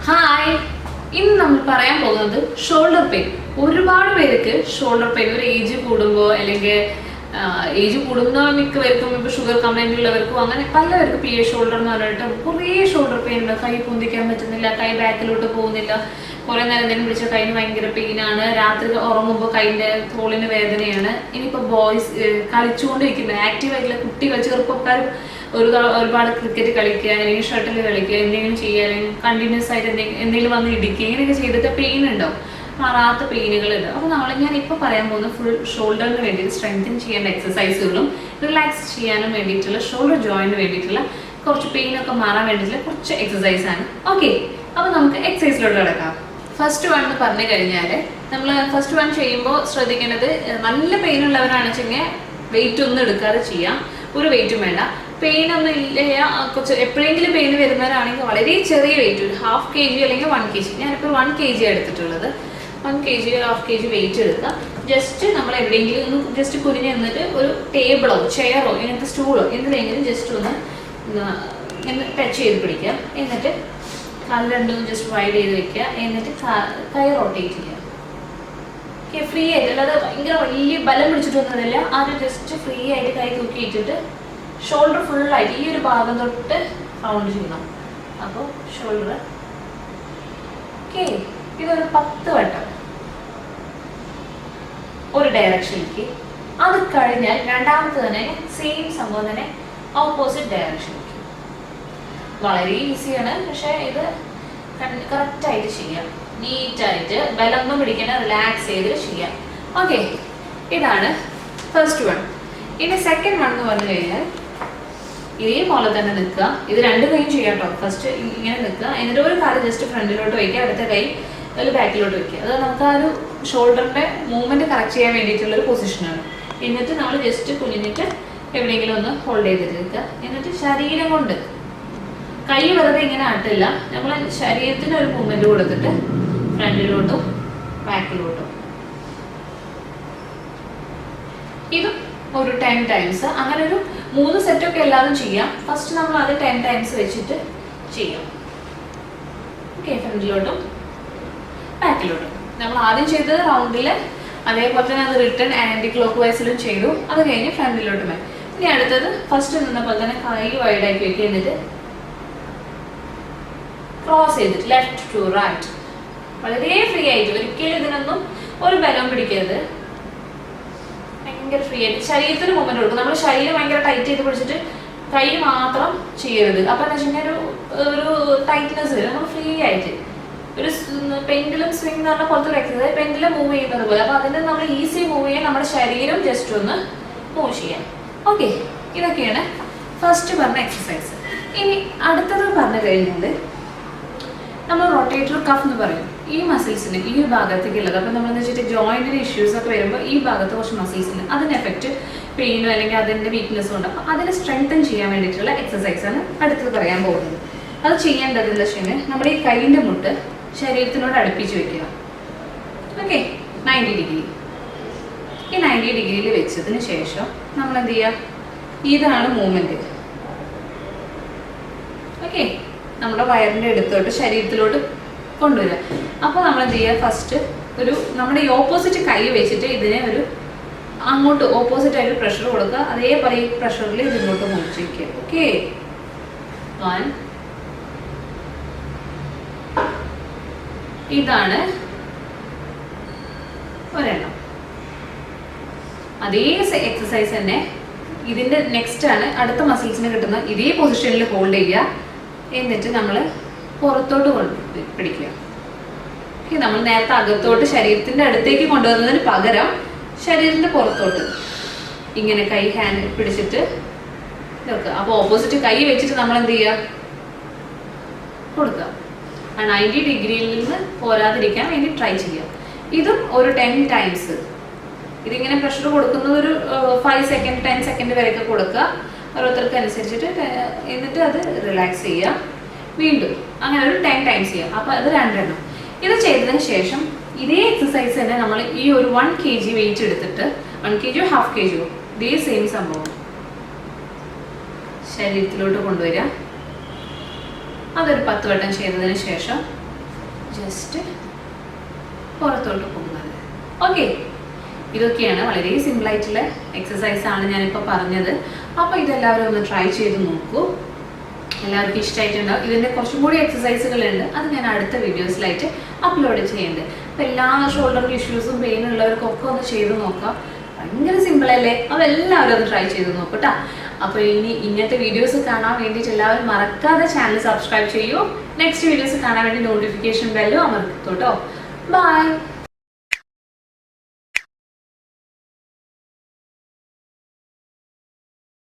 Hi, ഇന്ന് നമ്മൾ പറയാൻ പോകുന്നത് ഷോൾഡർ പെയിൻ. ഒരുപാട് പേർക്ക് ഷോൾഡർ പെയിൻ ഒരു ഏജ് കൂടുമ്പോൾ അല്ലെങ്കിൽ ഏജ് കൂടുന്ന മിക്കവർക്കും ഇപ്പോൾ ഷുഗർ കംപ്ലൈന്റ് ഉള്ളവർക്കും അങ്ങനെ പലവർക്കും പി എ ഷോൾഡർ എന്ന് പറഞ്ഞിട്ട് കുറേ ഷോൾഡർ പെയിൻ ഉണ്ട്. കൈ പൊന്തിക്കാൻ പറ്റുന്നില്ല, കൈ ബാക്കിലോട്ട് പോകുന്നില്ല, കുറെ നേരം എന്തെങ്കിലും പിടിച്ച കൈന് ഭയങ്കര പെയിനാണ്, രാത്രി ഉറങ്ങുമ്പോൾ കൈൻ്റെ തോളിന് വേദനയാണ്. ഇനിയിപ്പോൾ ബോയ്സ് കളിച്ചുകൊണ്ടിരിക്കുന്ന ആക്റ്റീവായിട്ടുള്ള കുട്ടികൾ ചെറുപ്പക്കാരും ഒരുപാട് ക്രിക്കറ്റ് കളിക്കുക, അല്ലെങ്കിൽ ഷട്ടിൽ കളിക്കുക, എന്തെങ്കിലും ചെയ്യുക, അല്ലെങ്കിൽ കണ്ടിന്യൂസ് ആയിട്ട് എന്തെങ്കിലും വന്ന് ഇടിക്കുക, ഇങ്ങനെയൊക്കെ ചെയ്തിട്ട് പെയിൻ ഉണ്ടാവും, മാറാത്ത പെയിനുകളുണ്ട്. അപ്പോൾ ഞാൻ ഇപ്പോൾ പറയാൻ പോകുന്ന ഫുൾ ഷോൾഡറിന് വേണ്ടിയിട്ട് സ്ട്രെങ്തൻ ചെയ്യേണ്ട എക്സസൈസുകളും റിലാക്സ് ചെയ്യാനും വേണ്ടിയിട്ടുള്ള ഷോൾഡർ ജോയിന് വേണ്ടിയിട്ടുള്ള കുറച്ച് പെയിനൊക്കെ മാറാൻ വേണ്ടിയിട്ടുള്ള കുറച്ച് എക്സസൈസാണ്. ഓക്കെ, അപ്പോൾ നമുക്ക് എക്സസൈസിലോട്ട് കിടക്കാം. ഫസ്റ്റ് വൺ എന്ന് പറഞ്ഞു കഴിഞ്ഞാൽ നമ്മൾ ഫസ്റ്റ് വൺ ചെയ്യുമ്പോൾ ശ്രദ്ധിക്കേണ്ടത്, നല്ല പെയിൻ ഉള്ളവരാണെന്ന് വെച്ചെങ്കിൽ വെയിറ്റ് ഒന്നും എടുക്കാതെ ചെയ്യാം, ഒരു വെയിറ്റും വേണ്ട. പെയിൻ ഒന്നും ഇല്ല, കുറച്ച് എപ്പോഴെങ്കിലും പെയിൻ വരുന്നവരാണെങ്കിൽ വളരെ ചെറിയ വെയിറ്റ്, ഒരു 1/2 kg അല്ലെങ്കിൽ 1 kg. ഞാനിപ്പോൾ 1 kg എടുത്തിട്ടുള്ളത്. 1 kg 1/2 kg വെയിറ്റ് എടുക്കുക. ജസ്റ്റ് നമ്മൾ എവിടെയെങ്കിലും ഒന്ന് ജസ്റ്റ് കുനിഞ്ഞ് നിന്നിട്ട് ഒരു ടേബിളോ ചെയറോ ഇങ്ങനത്തെ സ്റ്റൂളോ എന്തിലെങ്കിലും ജസ്റ്റ് ഒന്ന് ടച്ച് ചെയ്ത് പിടിക്കുക. എന്നിട്ട് കാല് രണ്ടും ജസ്റ്റ് വൈഡ് ചെയ്ത് വെക്കുക. എന്നിട്ട് കൈ റൊട്ടേറ്റ് ചെയ്യുക. ഓക്കെ, ഫ്രീ ആയിട്ട്, അല്ലാതെ ഭയങ്കര വലിയ ബലം പിടിച്ചിട്ടൊന്നുമില്ല, ആദ്യം ജസ്റ്റ് ഫ്രീ ആയിട്ട് കൈ തൂക്കി ഇട്ടിട്ട് ഷോൾഡർ ഫുള്ളായിട്ട് ഈ ഒരു ഭാഗം തൊട്ട് റൗണ്ട് ചെയ്യണം. അപ്പോൾ ഷോൾഡർ ഓക്കെ, ഇതൊരു 10 വട്ടം ഒരു ഡയറക്ഷനിലേക്ക്. അത് കഴിഞ്ഞാൽ രണ്ടാമത്തെ തന്നെ സെയിം സംഭവം തന്നെ ഓപ്പോസിറ്റ് ഡയറക്ഷനിലേക്ക്. വളരെ ഈസിയാണ്, പക്ഷേ ഇത് കറക്റ്റായിട്ട് ചെയ്യാം, നീറ്റായിട്ട്, ബലമൊന്നും പിടിക്കാൻ റിലാക്സ് ചെയ്ത് ചെയ്യാം. ഓക്കെ, ഇതാണ് ഫസ്റ്റ് വൺ. ഇനി സെക്കൻഡ് വൺ എന്ന് പറഞ്ഞു കഴിഞ്ഞാൽ ഇതേപോലെ തന്നെ നിൽക്കുക. ഇത് രണ്ട് കൈയും ചെയ്യാം കേട്ടോ. ഫസ്റ്റ് ഇങ്ങനെ നിൽക്കുക, എന്നിട്ട് ഒരു കാല് ജസ്റ്റ് ഫ്രണ്ടിലോട്ട് വയ്ക്കുക, അടുത്ത കൈ ഒരു ബാക്കിലോട്ട് വയ്ക്കുക. അത് നമുക്ക് ആ ഒരു ഷോൾഡറിന്റെ മൂവ്മെന്റ് കറക്റ്റ് ചെയ്യാൻ വേണ്ടിയിട്ടുള്ള ഒരു പൊസിഷനാണ്. എന്നിട്ട് നമ്മൾ ജസ്റ്റ് കുനിഞ്ഞിട്ട് എവിടെയെങ്കിലും ഒന്ന് ഹോൾഡ് ചെയ്തിട്ട് നിൽക്കുക. എന്നിട്ട് ശരീരം കൊണ്ട്, കൈ വെറുതെ ഇങ്ങനെ ആട്ടില്ല, നമ്മൾ ശരീരത്തിന് ഒരു മൂവ്മെന്റ് കൊടുത്തിട്ട് ഫ്രണ്ടിലോട്ടും ബാക്കിലോട്ടും. ഇതും ഒരു 10 ടൈംസ്, അങ്ങനെ ഒരു 3 സെറ്റൊക്കെ എല്ലാവരും ചെയ്യാം. ഫസ്റ്റ് നമ്മൾ അത് 10 ടൈംസ് വെച്ചിട്ട് ചെയ്യാം. ഓക്കെ, ഫ്രണ്ടിലോട്ടും ബാക്കിലോട്ടും. നമ്മൾ ആദ്യം ചെയ്തത് റൗണ്ടിൽ, അതേപോലെ തന്നെ അത് റിട്ടേൺ ആൻറ്റി ക്ലോക്ക് വൈസിലും ചെയ്തു. അത് കഴിഞ്ഞ് ഫ്രണ്ടിലോട്ടും. ഇനി അടുത്തത് ഫസ്റ്റ് നിന്നപ്പോൾ തന്നെ കൈ വൈഡാക്കി വെക്കുക. എന്നിട്ട് ക്രോസ് ചെയ്തിട്ട് ലെഫ്റ്റ് ടു റൈറ്റ്, വളരെ ഫ്രീ ആയിട്ട്. ഒരിക്കലും ഇതിനൊന്നും ഒരു ബലം പിടിക്കരുത്, ഭയങ്കര ഫ്രീ ആയിട്ട് ശരീരത്തിന് മൂവ്മെന്റ് കൊടുക്കും. നമ്മൾ ശരീരം ഭയങ്കര ടൈറ്റ് ചെയ്ത് പിടിച്ചിട്ട് കൈ മാത്രം ചെയ്യരുത്. അപ്പൊ എന്താ വെച്ചാൽ ഒരു ടൈറ്റ്നെസ് വരും. നമ്മൾ ഫ്രീ ആയിട്ട് ഒരു പെൻഡുലം സ്വിംഗ് എന്ന് പറഞ്ഞ പോലത്തെ ഒരു എക്സസൈസ്, പെൻഡുലം മൂവ് ചെയ്യുന്നത് പോലെ. അപ്പൊ അതിന് നമ്മൾ ഈസി മൂവ് ചെയ്യാൻ നമ്മുടെ ശരീരം ജസ്റ്റ് ഒന്ന് മൂവ് ചെയ്യാം. ഓക്കെ, ഇതൊക്കെയാണ് ഫസ്റ്റ് പറഞ്ഞ എക്സസൈസ്. ഇനി അടുത്തത് പറഞ്ഞു കഴിഞ്ഞാൽ നമ്മൾ റൊട്ടേറ്റർ കഫ് എന്ന് പറയും. ഈ മസിൽസിന് ഈ ഭാഗത്തേക്കുള്ളത്, അപ്പം നമ്മളെന്ന് വെച്ചിട്ട് ജോയിന്റിന് ഇഷ്യൂസ് ഒക്കെ വരുമ്പോൾ ഈ ഭാഗത്ത് കുറച്ച് മസിൽസിന് അതിന് എഫക്റ്റ് പെയിനോ അല്ലെങ്കിൽ അതിൻ്റെ വീക്ക്നെസ്സും ഉണ്ട്. അപ്പം അതിനെ സ്ട്രെങ്തൻ ചെയ്യാൻ വേണ്ടിയിട്ടുള്ള എക്സസൈസാണ് അടുത്തത് പറയാൻ പോകുന്നത്. അത് ചെയ്യേണ്ടത് എന്താ വെച്ചാൽ നമ്മുടെ ഈ കൈയിൻ്റെ മുട്ട് ശരീരത്തിനോട് അടുപ്പിച്ച് വെക്കുക. Okay, 90 degree. ഈ 90 ഡിഗ്രിയിൽ വെച്ചതിന് ശേഷം നമ്മൾ എന്ത് ചെയ്യുക, ഇതാണ് മൂവ്മെൻറ്റ്. ഓക്കെ, നമ്മുടെ വയറിൻ്റെ അടുത്തോട്ട് ശരീരത്തിലോട്ട് കൊണ്ടുവരിക. അപ്പോൾ നമ്മൾ എന്ത് ചെയ്യുക, ഫസ്റ്റ് ഒരു നമ്മുടെ ഈ ഓപ്പോസിറ്റ് കൈ വെച്ചിട്ട് ഇതിനെ ഒരു അങ്ങോട്ട് ഓപ്പോസിറ്റ് ആയിട്ട് പ്രഷർ കൊടുക്കുക. അതേപോലെ ഈ പ്രഷറിൽ ഇതിങ്ങോട്ട് മുറിച്ച് വയ്ക്കുക. ഓക്കെ, 1. ഇതാണ് ഒരെണ്ണം. അതേ എക്സസൈസ് തന്നെ ഇതിൻ്റെ നെക്സ്റ്റ് ആണ് അടുത്ത മസിൽസിന് കിട്ടുന്ന ഇതേ പൊസിഷനിൽ ഹോൾഡ് ചെയ്യുക. എന്നിട്ട് നമ്മൾ പുറത്തോട്ട് പിടിക്കുക. നമ്മൾ നേരത്തെ അകത്തോട്ട് ശരീരത്തിന്റെ അടുത്തേക്ക് കൊണ്ടുവന്നതിന് പകരം ശരീരത്തിന്റെ പുറത്തോട്ട് ഇങ്ങനെ കൈ ഹാൻഡ് പിടിച്ചിട്ട് വെക്കുക. അപ്പോൾ ഓപ്പോസിറ്റ് കൈ വെച്ചിട്ട് നമ്മൾ എന്ത് ചെയ്യുക, കൊടുക്കുക. ആ 90 ഡിഗ്രിയിൽ നിന്ന് പോരാതിരിക്കാൻ വേണ്ടി ട്രൈ ചെയ്യുക. ഇതും ഒരു 10 ടൈംസ്. ഇതിങ്ങനെ പ്രഷർ കൊടുക്കുന്നത് ഒരു 5 സെക്കൻഡ് 10 സെക്കൻഡ് വരെയൊക്കെ കൊടുക്കുക, ഓരോരുത്തർക്ക് അനുസരിച്ചിട്ട്. എന്നിട്ട് അത് റിലാക്സ് ചെയ്യുക. വീണ്ടും അങ്ങനെ ഒരു 10 ടൈംസ് ചെയ്യാം. അപ്പോൾ അത് 2 എണ്ണം. ഇത് ചെയ്തതിന് ശേഷം ഇതേ എക്സസൈസ് തന്നെ നമ്മൾ ഈ ഒരു 1 kg വെയിറ്റ് എടുത്തിട്ട് 1 kg 1/2 kg ഇതേ സെയിം സംഭവം ശരീരത്തിലോട്ട് കൊണ്ടുവരിക. അതൊരു 10 വട്ടം ചെയ്തതിന് ശേഷം ജസ്റ്റ് പുറത്തോട്ട് പോകുന്നത്. ഓക്കെ, ഇതൊക്കെയാണ് വളരെ സിമ്പിൾ ആയിട്ടുള്ള എക്സസൈസ് ആണ് ഞാനിപ്പോൾ പറഞ്ഞത്. അപ്പോൾ ഇതെല്ലാവരും ഒന്ന് ട്രൈ ചെയ്ത് നോക്കൂ. എല്ലാവർക്കും ഇഷ്ടമായിട്ടുണ്ടാവും. ഇതിൻ്റെ കുറച്ചും കൂടി എക്സസൈസുകളുണ്ട്, അത് ഞാൻ അടുത്ത വീഡിയോസിലായിട്ട് അപ്ലോഡ് ചെയ്യുന്നുണ്ട്. അപ്പോൾ എല്ലാ ഷോൾഡർ ഇഷ്യൂസും പെയിൻ ഉള്ളവർക്കൊക്കെ ഒന്ന് ചെയ്ത് നോക്കാം. ഭയങ്കര സിമ്പിളല്ലേ? അപ്പോൾ എല്ലാവരും ഒന്ന് ട്രൈ ചെയ്ത് നോക്കൂ കേട്ടോ. അപ്പോൾ ഇനി ഇങ്ങനത്തെ വീഡിയോസ് കാണാൻ വേണ്ടിയിട്ട് എല്ലാവരും മറക്കാതെ ചാനൽ സബ്സ്ക്രൈബ് ചെയ്യൂ. നെക്സ്റ്റ് വീഡിയോസ് കാണാൻ വേണ്ടി നോട്ടിഫിക്കേഷൻ ബെല്ലും അമർത്തൂ കേട്ടോ. ബൈ.